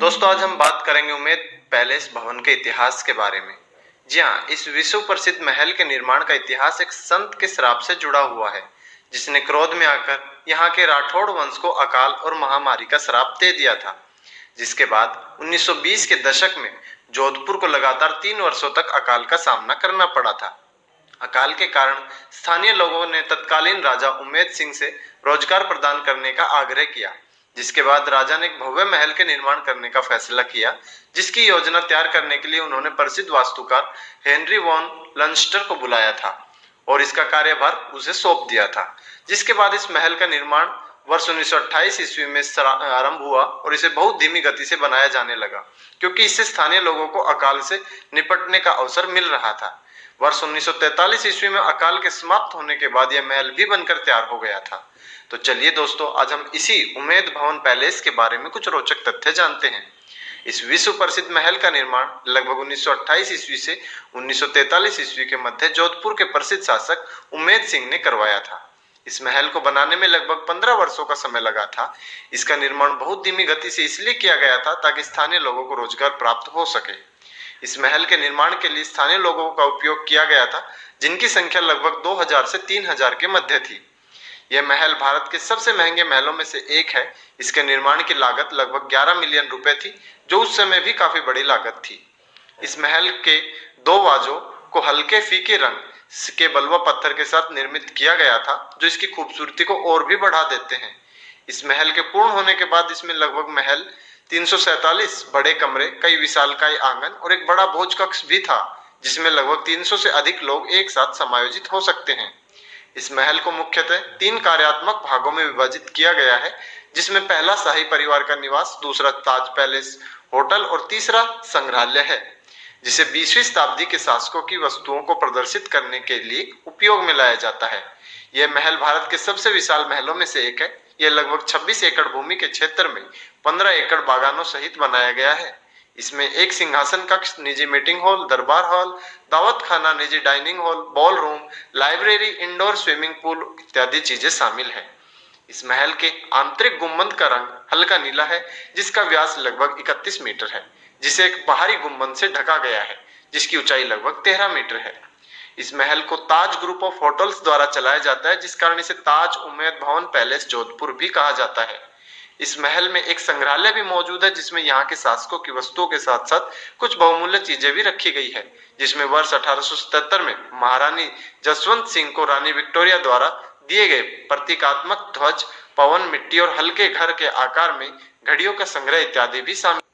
दोस्तों, आज हम बात करेंगे उमेद पैलेस भवन के इतिहास के बारे में। जी हाँ, इस विश्व प्रसिद्ध महल के निर्माण का इतिहास एक संत के श्राप से जुड़ा हुआ है, जिसने क्रोध में आकर यहाँ के राठौड़ वंश को अकाल और महामारी का श्राप दे दिया था। जिसके बाद 1920 के दशक में जोधपुर को लगातार 3 वर्षों तक अकाल का सामना करना पड़ा था। अकाल के कारण स्थानीय लोगों ने तत्कालीन राजा उमेद सिंह से रोजगार प्रदान करने का आग्रह किया, जिसके बाद राजा ने एक भव्य महल के निर्माण करने का फैसला किया, जिसकी योजना तैयार करने के लिए उन्होंने प्रसिद्ध वास्तुकार हेनरी वॉन लंस्टर को बुलाया था और इसका कार्यभार उसे सौंप दिया था। जिसके बाद इस महल का निर्माण वर्ष 1928 ईस्वी में आरंभ हुआ और इसे बहुत धीमी गति से बनाया जाने लगा, क्योंकि इससे स्थानीय लोगों को अकाल से निपटने का अवसर मिल रहा था। वर्ष 1943 ईस्वी में अकाल के समाप्त होने के बाद यह महल भी बनकर तैयार हो गया था। तो चलिए दोस्तों, आज हम इसी उमेद भवन पैलेस के बारे में कुछ रोचक तथ्य जानते हैं। इस विश्व प्रसिद्ध महल का निर्माण लगभग 1928 ईस्वी से 1943 ईस्वी के मध्य जोधपुर के प्रसिद्ध शासक उमेद सिंह ने करवाया था। इस महल को बनाने में लगभग 15 वर्षों का समय लगा था। इसका निर्माण बहुत धीमी गति से इसलिए किया गया था ताकि स्थानीय लोगों को रोजगार प्राप्त हो सके। इस महल के निर्माण के लिए स्थानीय लोगों का उपयोग किया गया था, जिनकी संख्या लगभग 2000 से 3000 के मध्य थी। यह महल भारत के सबसे महंगे महलों में से एक है। इसके निर्माण की लागत लगभग 11 मिलियन रुपए थी, जो उस समय भी काफी बड़ी लागत थी। इस महल के 2 वाजों को हल्के फीके रंग के बलुआ पत्थर के साथ निर्मित किया गया था, जो इसकी खूबसूरती को और भी बढ़ा देते हैं। इस महल के पूर्ण होने के बाद इसमें लगभग महल 347 बड़े कमरे, कई विशालकाय आंगन और एक बड़ा भोज कक्ष भी था, जिसमें लगभग 300 से अधिक लोग एक साथ समायोजित हो सकते हैं। इस महल को मुख्यतः 3 कार्यात्मक भागों में विभाजित किया गया है, जिसमें पहला शाही परिवार का निवास, दूसरा ताज पैलेस होटल और तीसरा संग्रहालय है, जिसे 20वीं शताब्दी के शासकों की वस्तुओं को प्रदर्शित करने के लिए उपयोग में लाया जाता है। यह महल भारत के सबसे विशाल महलों में से एक है। यह लगभग 26 एकड़ भूमि के क्षेत्र में 15 एकड़ बागानों सहित बनाया गया है। इसमें एक सिंहासन कक्ष, निजी मीटिंग हॉल, दरबार हॉल, दावत खाना, निजी dining hall, ball room, library, indoor swimming pool इत्यादि चीजें शामिल है। इस महल के आंतरिक गुंबद का रंग हल्का नीला है, जिसका व्यास लगभग 31 मीटर है, जिसे एक बाहरी गुंबद से ढका गया है, जिसकी ऊंचाई लगभग 13 मीटर है। इस महल को ताज ग्रुप ऑफ होटल्स द्वारा चलाया जाता है, जिस कारण इसे ताज उमेद भवन पैलेस जोधपुर भी कहा जाता है। इस महल में एक संग्रहालय भी मौजूद है, जिसमें यहाँ के शासकों की वस्तुओं के साथ साथ कुछ बहुमूल्य चीजें भी रखी गई है, जिसमें वर्ष 1877 में महारानी जसवंत सिंह को रानी विक्टोरिया द्वारा दिए गए प्रतीकात्मक ध्वज, पवन, मिट्टी और हल्के घर के आकार में घड़ियों का संग्रह इत्यादि भी शामिल।